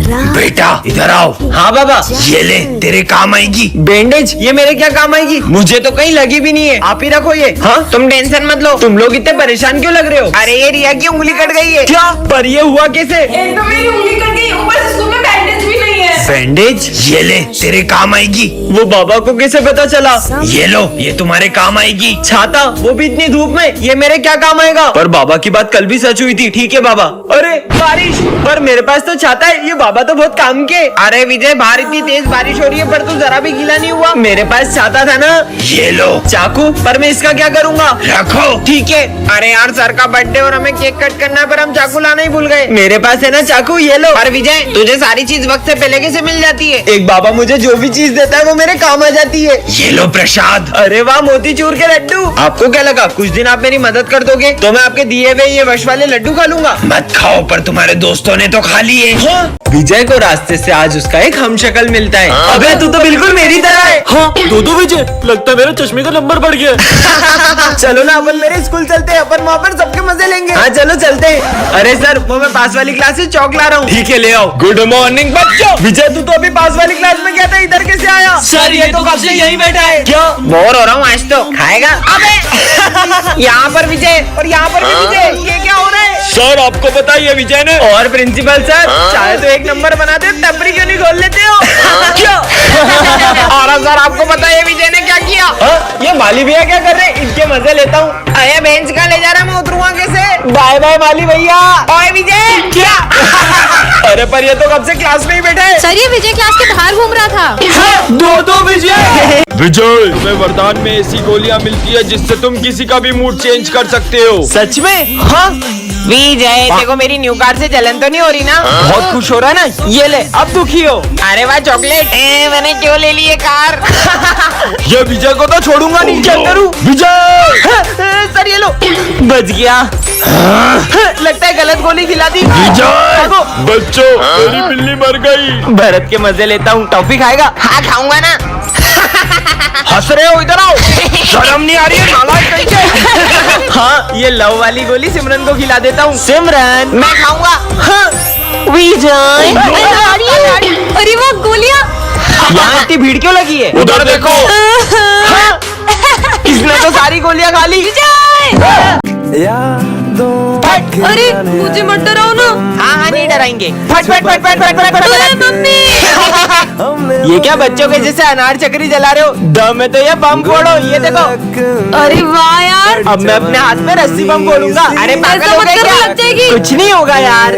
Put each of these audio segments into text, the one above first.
बेटा इधर आओ। हाँ बाबा। ये ले, तेरे काम आएगी। बैंडेज? ये मेरे क्या काम आएगी? मुझे तो कहीं लगी भी नहीं है, आप ही रखो ये। हाँ तुम टेंशन मत लो। तुम लोग इतने परेशान क्यों लग रहे हो? अरे ये रिया की उंगली कट गई है। क्या? पर ये हुआ कैसे? एक तो मेरी उंगली कट गई, ऊपर से स्कूल में बैंडेज भी नहीं है। बैंडेज? ये ले, तेरे काम आएगी। वो बाबा को कैसे पता चला? ये लो, ये तुम्हारे काम आएगी। छाता, वो भी इतनी धूप में, ये मेरे क्या काम आएगा? पर बाबा की बात कल भी सच हुई थी। ठीक है बाबा। अरे बारिश, पर मेरे पास तो छाता है, ये बाबा तो बहुत काम के। अरे विजय, बाहर इतनी तेज बारिश हो रही है पर तू जरा भी गीला नहीं हुआ। मेरे पास छाता था ना। ये लो चाकू, पर मैं इसका क्या करूँगा? रखो। ठीक है। अरे यार, सर का बर्थडे और हमें केक कट करना है, पर हम चाकू लाना ही भूल गए। मेरे पास है ना चाकू, ये लो। पर विजय, तुझे सारी चीज वक्त से पहले कैसे मिल जाती है? एक बाबा मुझे जो भी चीज देता है वो मेरे काम आ जाती है। ये लो प्रसाद। अरे वाह, मोतीचूर के लड्डू। आपको क्या लगा कुछ दिन आप मेरी मदद कर दोगे तो मैं आपके दिए हुए ये वश वाले लड्डू खा लूंगा? मत खाओ, पर तुम्हारे दोस्तों ने तो खा लिए। हाँ? विजय को रास्ते से आज उसका एक हमशक्ल मिलता है। अबे तू तो बिल्कुल मेरी तरह है। हाँ दो विजय, लगता है मेरे चश्मे का नंबर बढ़ गया। चलो ना अपन मेरे स्कूल चलते हैं, अपन वहाँ पर सबके मजे लेंगे। हाँ चलो चलते हैं। अरे सर, वो मैं पास वाली क्लास से चौक ला रहा हूँ। ठीक है, ले आओ। गुड मॉर्निंग बच्चों। विजय, तू तो अभी पास वाली क्लास में गया था, इधर कैसे आया? सर ये तो कब से यही बैठा है। क्या? बोर हो रहा हूँ आज तो। खाएगा? अबे यहाँ पर विजय और यहाँ पर भी विजय, ये क्या हो रहा है? सर आपको बताइए विजय ने। और प्रिंसिपल सर, चाहे तो एक नंबर बनाते, टपरी क्यों नहीं खोल लेते हो? क्या? और सर आपको पता है विजय ने क्या किया? ये माली भैया क्या कर रहे हैं? इनके मजे लेता हूँ। अरे बेंच का ले जा रहा, मैं उतरूंगा कैसे? बाय बाय माली भैया। ओए विजय। क्या? अरे पर ये तो कब से क्लास में ही बैठा है। सर, ये विजय क्लास के बाहर घूम रहा था। दो विजय। विजय, तुम्हें वरदान में ऐसी गोलियां मिलती है जिससे तुम किसी का भी मूड चेंज कर सकते हो। सच में? हाँ विजय, देखो मेरी न्यू कार से जलन तो नहीं हो रही ना? बहुत खुश हो रहा है ना? ये ले, अब दुखी हो? अरे वाह चॉकलेट, मैंने क्यों ले ली ये कार? ये विजय को तो छोड़ूंगा नहीं। क्या करूं? विजय। सर ये लो, बच गया। लगता है गलत गोली खिला दी। विजय, बच्चों मेरी बिल्ली मर गई। भरत के मजे लेता हूँ। टॉफी खाएगा? हाँ खाऊंगा ना। हंस रहे हो? इधर आओ। शर्म नहीं आ रही है नालायक कहीं के? हाँ, ये लव वाली गोली सिमरन को खिला देता हूँ। सिमरन, मैं खाऊंगा। हाँ। विजय, अरे वो गोलियां। यहाँ इतनी भीड़ क्यों लगी है? उधर देखो। हाँ? इसने तो सारी गोलियां खा ली। अरे मुझे मत डराओ ना। हाँ हाँ, नहीं डराएंगे। फट फट फट फट फट फट फट फट। मम्मी। ये क्या बच्चों के जैसे अनार चक्री जला रहे हो? दम है तो ये बम फोड़ो, ये देखो। अरे वाह यार। अब मैं अपने हाथ में रस्सी बम फोड़ूंगा। अरे पागल ऐसा हो मत गए करो, क्या? लग जाएगी। कुछ नहीं होगा यार।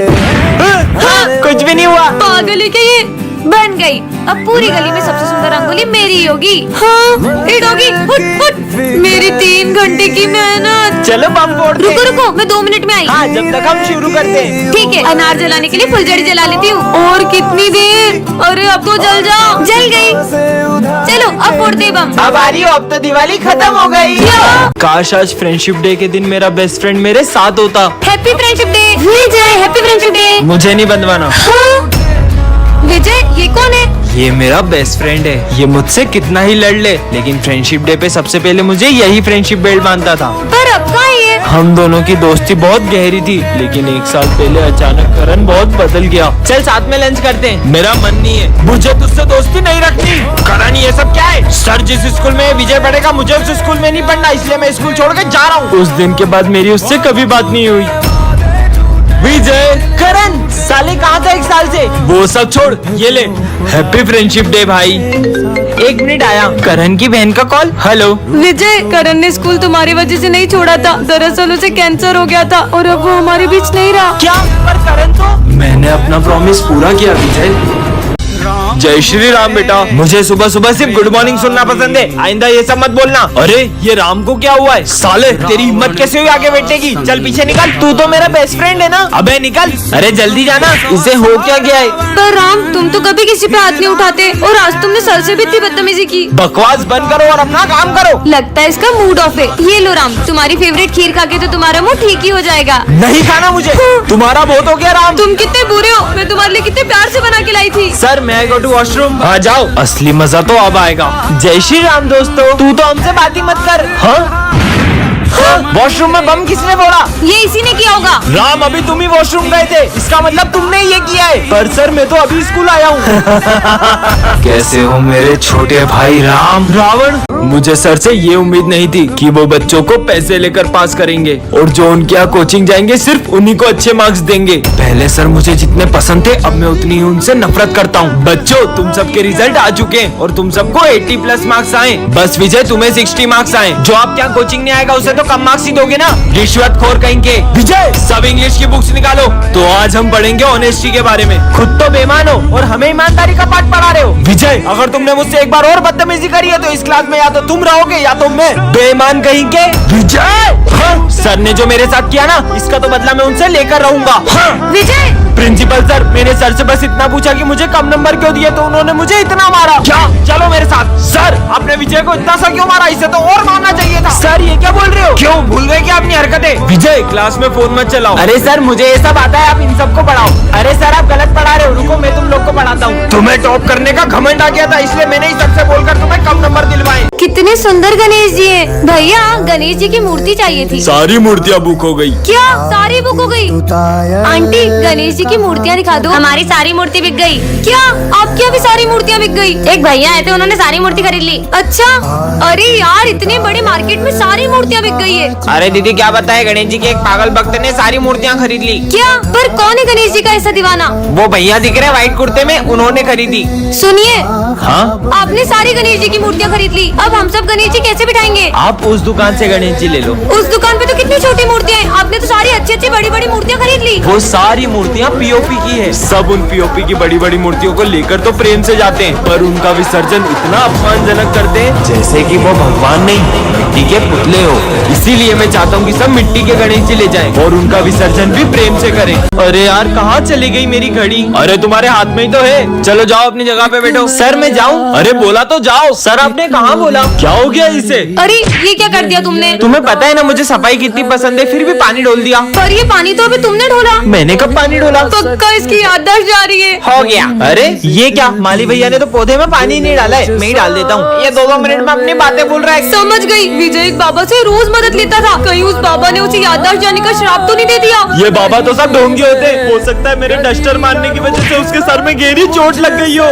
हाँ, कुछ भी नहीं हुआ। पागल है क्या ये? बन गई। अब पूरी गली में सबसे सुंदर रंगोली मेरी होगी। हाँ, हिट होगी। Foot foot. मेरी 3 घंटे की मेहनत। चलो बम फोड़ते हैं। रुको रुको, मैं 2 मिनट में आई। हाँ, जब तक हम शुरू करते हैं। ठीक है, अनार जलाने के लिए फुलझड़ी जला लेती हूँ। और कितनी देर? अरे अब तो जल जाओ। जल गई। चलो अब फोड़ते हैं बम। अब आ रही हो, अब तो दिवाली खत्म हो गई। काश आज फ्रेंडशिप डे के दिन मेरा बेस्ट फ्रेंड मेरे साथ होता। Happy friendship day Vijay. Happy friendship day. मुझे नहीं बंधवाना। विजय, ये कौन है? ये मेरा बेस्ट फ्रेंड है। ये मुझसे कितना ही लड़ ले, लेकिन फ्रेंडशिप डे पे सबसे पहले मुझे यही फ्रेंडशिप बेल्ट बांधता था। पर अब कहाँ है ये? हम दोनों की दोस्ती बहुत गहरी थी, लेकिन 1 साल पहले अचानक करण बहुत बदल गया। चल साथ में लंच करते हैं। मेरा मन नहीं है, मुझे तुझसे दोस्ती नहीं रखनी। करण, ये सब क्या है? सर जिस स्कूल में विजय पढ़ेगा मुझे उस स्कूल में नहीं पढ़ना, इसलिए मैं स्कूल छोड़ के जा रहा हूँ। उस दिन के बाद मेरी उससे कभी बात नहीं हुई। विजय, करण, साले कहाँ था 1 साल से? वो सब छोड़, ये ले हैप्पी फ्रेंडशिप डे भाई। 1 मिनट आया। करण की बहन का कॉल। हेलो विजय, करण ने स्कूल तुम्हारी वजह से नहीं छोड़ा था। दरअसल उसे कैंसर हो गया था और अब वो हमारे बीच नहीं रहा। क्या? पर करण तो मैंने अपना प्रॉमिस पूरा किया विजय। जय श्री राम बेटा। मुझे सुबह सुबह सिर्फ गुड मॉर्निंग सुनना पसंद है, आइंदा ये सब मत बोलना। अरे ये राम को क्या हुआ है? साले तेरी हिम्मत कैसे हुई आगे बैठने की? चल पीछे निकल, तू तो मेरा बेस्ट फ्रेंड है ना। अबे निकल। अरे जल्दी जाना, इसे हो क्या गया है? पर राम, तुम तो कभी किसी पे हाथ नहीं उठाते और आज तुमने सर से भी इतनी बदतमीजी की। बकवास बंद करो और अपना काम करो। लगता है इसका मूड ऑफ है। ये लो राम, तुम्हारी फेवरेट खीर खा के तो तुम्हारा मुंह ठीक ही हो जाएगा। नहीं खाना मुझे, तुम्हारा बहुत हो गया राम। तुम कितने बुरे हो, मैं तुम्हारे लिए कितने प्यार से बना के लाई थी। सर मैं गो टू वॉशरूम। आ जाओ, असली मजा तो अब आएगा। जय श्री राम दोस्तों। तू तो हमसे बात ही मत कर। हाँ वॉशरूम में बम किसने फोड़ा? ये इसी ने किया होगा। राम, अभी तुम ही वॉशरूम गए थे, इसका मतलब तुमने ये किया है। पर सर मैं तो अभी स्कूल आया हूँ। कैसे हो मेरे छोटे भाई राम? रावण, मुझे सर से ये उम्मीद नहीं थी कि वो बच्चों को पैसे लेकर पास करेंगे और जो उनके यहाँ कोचिंग जाएंगे सिर्फ उन्हीं को अच्छे मार्क्स देंगे। पहले सर मुझे जितने पसंद थे अब मैं उतनी ही उनसे नफरत करता हूँ। बच्चों, तुम सबके रिजल्ट आ चुके हैं और तुम सबको 80+ मार्क्स आए। बस विजय, तुम्हें 60 मार्क्स आए। जो आपके यहाँ कोचिंग नहीं आएगा उसे तो कम मार्क्स ही दोगे ना, रिश्वतखोर कहेंगे। विजय, सब इंग्लिश की बुक्स निकालो। तो आज हम पढ़ेंगे ऑनेस्टी के बारे में। खुद तो बेईमान हो और हमें ईमानदारी का पाठ पढ़ा रहे हो। विजय, अगर तुमने मुझसे एक बार और बदतमीजी करी है तो इस क्लास में या तो तुम रहोगे या तो मैं। बेईमान कहेंगे। विजय, हाँ, सर ने जो मेरे साथ किया ना, इसका तो बदला मैं उनसे लेकर रहूंगा। हाँ। विजय, प्रिंसिपल सर, मैंने सर से बस इतना पूछा कि मुझे कम नंबर क्यों दिए तो उन्होंने मुझे इतना मारा। क्या? चलो मेरे साथ। सर, आपने विजय को इतना सा क्यों मारा? इसे तो और मारना चाहिए था। सर, ये क्या बोल रहे हो? क्यों भूल गए क्या अपनी हरकतें? विजय, क्लास में फोन मत चलाओ। अरे सर, मुझे ये सब आता है, आप इन सबको पढ़ाओ। अरे सर, आप गलत पढ़ा रहे हो, रुको मैं तुम लोग को पढ़ाता हूँ। तुम्हें टॉप करने का घमंड आ गया था, इसलिए मैंने ही सबसे बोलकर तुम्हें कम नंबर दिलवाए। कितने सुंदर गणेश जी है। भैया, गणेश जी की मूर्ति चाहिए थी। सारी मूर्तियाँ बुक हो गई। क्या? सारी बुक हो गई? आंटी, गणेश जी की मूर्तियाँ दिखा दो। हमारी सारी मूर्ति बिक गई। क्या? आपकी अभी सारी मूर्तियाँ बिक गई? एक भैया आए थे, उन्होंने सारी मूर्ति खरीद ली। अच्छा, अरे यार, इतने बड़े मार्केट में सारी मूर्तियाँ बिक गई है। अरे दीदी, क्या बताए, गणेश जी के एक पागल भक्त ने सारी मूर्तियाँ खरीद ली। क्या? पर कौन है गणेश जी का ऐसा दीवाना? वो भैया दिख रहे व्हाइट कुर्ते में, उन्होंने खरीदी। सुनिए, हाँ, आपने सारी गणेश जी की मूर्तियाँ खरीद ली, अब हम सब गणेश जी कैसे बिठाएंगे? आप उस दुकान से गणेश जी ले लो। उस दुकान पे तो कितनी छोटी मूर्तियाँ हैं, आपने तो सारी अच्छी अच्छी बड़ी बड़ी मूर्तियाँ खरीद ली। वो सारी मूर्तियाँ पीओपी की है। सब उन पीओपी की बड़ी बड़ी मूर्तियों को लेकर तो प्रेम से जाते हैं, पर उनका विसर्जन इतना अपमानजनक करते हैं जैसे कि वो भगवान नहीं मिट्टी के पुतले हो। इसीलिए मैं चाहता हूँ कि सब मिट्टी के गणेश जी ले जाएं और उनका विसर्जन भी प्रेम से करें। अरे यार, कहाँ चली गई मेरी घड़ी? अरे तुम्हारे हाथ में ही तो है। चलो जाओ अपनी जगह पे बैठो। सर, मैं जाऊँ? अरे बोला तो जाओ। सर, आपने कहाँ बोला? क्या हो गया इसे? अरे ये क्या कर दिया तुमने? तुम्हें पता है ना मुझे सफाई कितनी पसंद है, फिर भी पानी डोल दिया। पर ये पानी तो अभी तुमने ढोला। मैंने कब पानी डोला? पक्का इसकी याददाश्त जा रही है। हो गया। अरे ये क्या, माली भैया ने तो पौधे में पानी नहीं डाला है, मैं ही डाल देता हूँ। ये 2-2 मिनट में अपनी बातें बोल रहा है। समझ गई। विजय एक बाबा से रोज मदद लेता था, कहीं उस बाबा ने उसे याददाश्त जाने का श्राप तो नहीं दे दिया? ये बाबा तो सब ढोंगी होते। हो सकता है मेरे डस्टर मारने की वजह से उसके सर में गहरी चोट लग गई हो।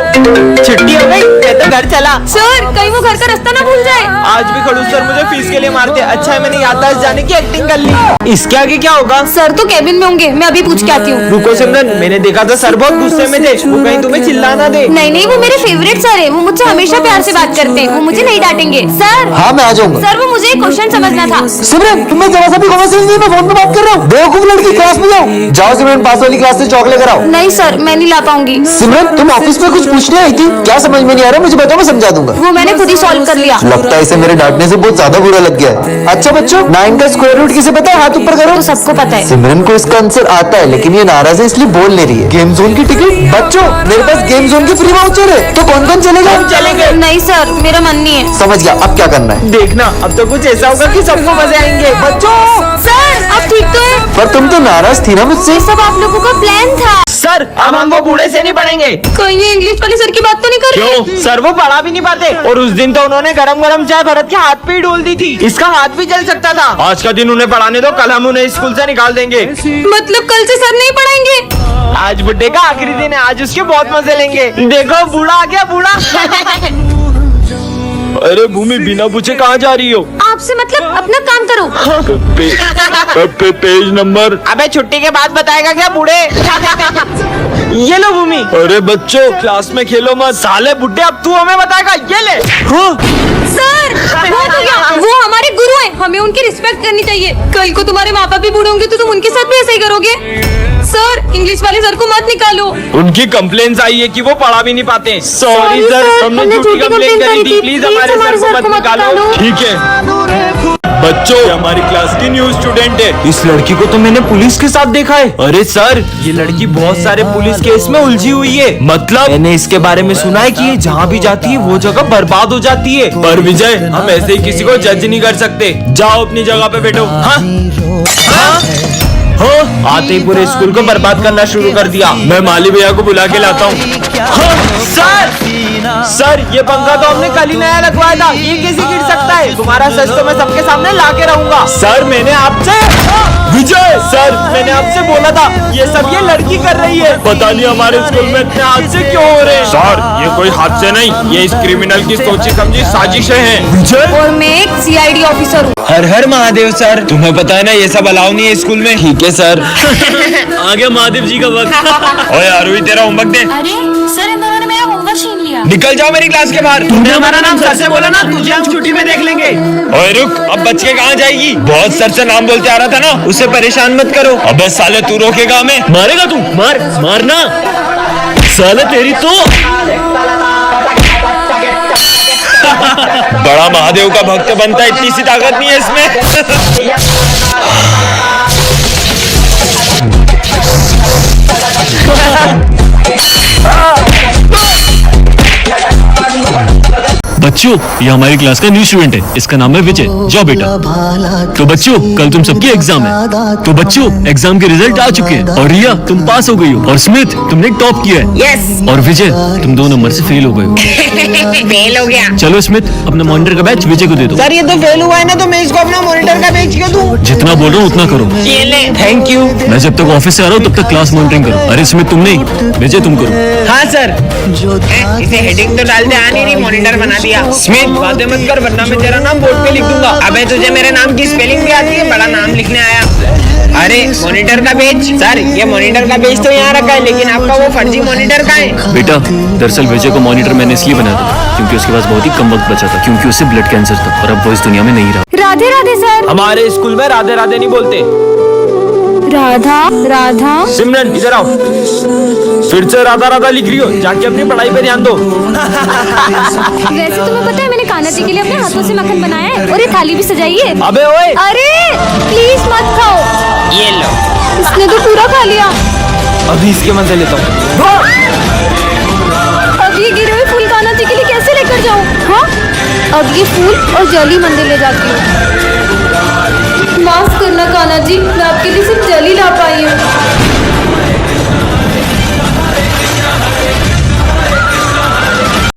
छुट्टी हो गई, मैं तो घर चला। सर, कहीं वो घर का रास्ता ना भूल जाए। आज भी खड़ूस सर मुझे फीस के लिए मारते। अच्छा है मैंने याददाश्त जाने की एक्टिंग कर ली। इसके आगे क्या होगा? सर तो कैबिन में होंगे, मैं अभी पूछ के आती हूँ। रुको सिमरन, मैंने देखा था सर बहुत गुस्से में थे, वो कहीं तुम्हें चिल्लाना दे। नहीं नहीं, वो मेरे फेवरेट सर है, वो मुझसे हमेशा प्यार से बात करते हैं, वो मुझे नहीं डांटेंगे। सर, हाँ मैं आ जाऊंगा। सर वो मुझे एक क्वेश्चन समझना था। सिमरन, तुम्हें जरा सा भी कॉमन सेंस नहीं, मैं फोन पे बात कर रहा हूँ। बेवकूफ लड़की, क्लास में जाओ। जाओ सिमरन, पास वाली क्लास से चॉकलेट लेकर आओ। नहीं सर, मैं नहीं ला पाऊंगी। सिमरन, तुम ऑफिस में कुछ पूछने आई थी? क्या समझ में नहीं आ रहा, मुझे बताओ, मैं समझा दूंगा। वो मैंने खुद ही सॉल्व कर लिया। लगता है इसे मेरे डांटने से बहुत ज्यादा बुरा लग गया है। अच्छा बच्चों, 9 का स्क्वायर रूट किसे पता है? हाथ ऊपर करो। तो सबको पता है। सिमरन को इसका आंसर आता है, लेकिन ये नाराज है इसलिए बोल ले रही है। गेम जोन की टिकट? बच्चों, मेरे पास गेम जोन की फ्री वाउचर है, तो कौन कौन चलेगा? हम चलेंगे। नहीं सर, मेरा मन नहीं है। समझ गया, अब क्या करना है? देखना, अब तो कुछ ऐसा होगा कि सबको मजे आएंगे। बच्चों, सर, आप ठीक तो है? पर तुम तो नाराज थी ना मुझसे। ये सब आप लोगों का प्लान था। सर, अब हम वो बूढ़े से नहीं पढ़ेंगे। कहीं ये इंग्लिश वाले सर की बात तो नहीं कर रहे? क्यों? सर वो पढ़ा भी नहीं पाते, और उस दिन तो उन्होंने गरम गरम चाय भरत के हाथ पे ही डोल दी थी। इसका हाथ भी जल सकता था। आज का दिन उन्हें पढ़ाने दो, कल हम उन्हें स्कूल से निकाल देंगे। मतलब कल से सर नहीं पढ़ाएंगे? आज बुड्ढे का आखिरी दिन है, आज उसके बहुत मजे लेंगे। देखो बूढ़ा आ गया, बूढ़ा। अरे भूमि, बिना पूछे कहाँ जा रही हो? आपसे मतलब अपना काम करो। Page number. अबे छुट्टी के बाद बताएगा क्या बूढ़े? ये लो भूमि। अरे बच्चों, क्लास में खेलो मत। साले बुड्ढे, अब तू हमें बताएगा। ये ले। सर, बहुत हो गया, वो हमारे गुरु हैं, हमें उनकी रिस्पेक्ट करनी चाहिए। कल को तुम्हारे माँ बाप भी बूढ़े होंगे तो तुम उनके साथ भी ऐसा ही करोगे। सर, इंग्लिश वाले सर को मत निकालो। उनकी कंप्लेंट्स आई है कि वो पढ़ा भी नहीं पाते। सॉरी सर, हमने झूठी कंप्लेन करी थी। प्लीज हमारे सर को मत निकालो। ठीक है बच्चों, ये हमारी क्लास की न्यू स्टूडेंट है। इस लड़की को तो मैंने पुलिस के साथ देखा है। अरे सर, ये लड़की बहुत सारे पुलिस केस में उलझी हुई है। मतलब मैंने इसके बारे में सुना है कि ये जहाँ भी जाती है वो जगह बर्बाद हो जाती है। पर विजय, हम ऐसे ही किसी को जज नहीं कर सकते। जाओ अपनी जगह पे बैठो। हाँ? आते ही पूरे स्कूल को बर्बाद करना शुरू कर दिया। मैं माली भैया को बुला के लाता हूँ। सर, सर ये पंखा तो हमने कल ही नया लगवाया था, ये कैसे गिर सकता है? तुम्हारा सच तो मैं सबके सामने ला के रहूंगा। सर मैंने आपसे विजय सर मैंने आपसे बोला था ये सब ये लड़की कर रही है। पता नहीं हमारे स्कूल में इतने हादसे क्यों हो रहे हैं। सर ये कोई हादसे नहीं, ये इस क्रिमिनल की सोची समझी साजिशें हैं। विजय और मैं एक CID ऑफिसर हूँ। हर हर महादेव सर, तुम्हें पता है ना ये सब अलाउ नहीं है स्कूल में। ठीक है सर। आ गया महादेव जी का वक्त। ओए अरुई तेरा होमवर्क दे। अरे सर इन दोनों ने मेरा होमवर्क छीन लिया। निकल जाओ मेरी क्लास के बाहर। तुमने हमारा नाम सर से बोला ना, तुझे हम छुट्टी में देख लेंगे। ओए रुक, अब बच के कहाँ जाएगी? बहुत सर से नाम बोलते आ रहा था ना, उसे परेशान मत करो। अबे साले तू रोकेगा हमें? मारेगा तू? मारना साले तेरी तो। बड़ा महादेव का भक्त बनता है, इतनी सी ताकत नहीं है इसमें। बच्चों ये हमारी क्लास का न्यू स्टूडेंट है, इसका नाम है विजय। जाओ बेटा। तो बच्चों कल तुम सबकी एग्जाम है, तो बच्चों एग्जाम के रिजल्ट आ चुके हैं और रिया तुम पास हो गई हो और स्मिथ तुमने टॉप किया है। यस। और विजय तुम 2 नंबर से फेल हो गए हो। फेल हो गया। चलो स्मिथ अपना मॉनिटर का बैच विजय को दे दो। सर ये तो फेल हुआ है ना, तो मैं इसको अपना मॉनिटर का पेज क्यों दूं? जितना बोल रहा हूँ उतना करो। ये ले। Thank you. मैं जब तक ऑफिस से आ रहा हूँ तब तक क्लास मॉनिटरिंग करो। अरे स्मिथ तुम नहीं, विजय तुम करो। हाँ सर। इसे हेडिंग तो डालते आ नहीं, मॉनिटर बना दिया। स्मिथ बातें मत कर वरना मैं तेरा नाम बोर्ड पे लिख दूंगा। अबे तुझे मेरे नाम की स्पेलिंग भी आती है? बड़ा नाम लिखने आया। अरे मॉनिटर का पेज। सर ये मॉनिटर का पेज तो यहाँ रखा है, लेकिन आपका वो फर्जी मॉनिटर का है। बेटा दरअसल विजय को मॉनिटर मैंने इसलिए बनाया था क्योंकि उसके पास बहुत ही कम वक्त बचा था, क्योंकि उसे ब्लड कैंसर था और अब वो इस दुनिया में नहीं रहा। राधे राधे सर। हमारे स्कूल में राधे राधे नहीं बोलते। राधा राधा। सिमरन इधर आओ। फिर से राधा राधा लिख रही हो, जाके अपनी पढ़ाई पे ध्यान दो। वैसे तुम्हें पता है मैंने कान्हा जी के लिए अपने हाथों से मक्खन बनाया है और ये थाली भी सजाई है। अबे ओए अरे प्लीज मत खाओ। ये लो। इसने तो पूरा खा लिया। अभी इसके मन से लेता हूँ। अब ये गिरे हुए फूल कान्हा जी के लिए कैसे लेकर जाऊँ? हाँ अब ये फूल और जली मंदिर ले जाती हूँ।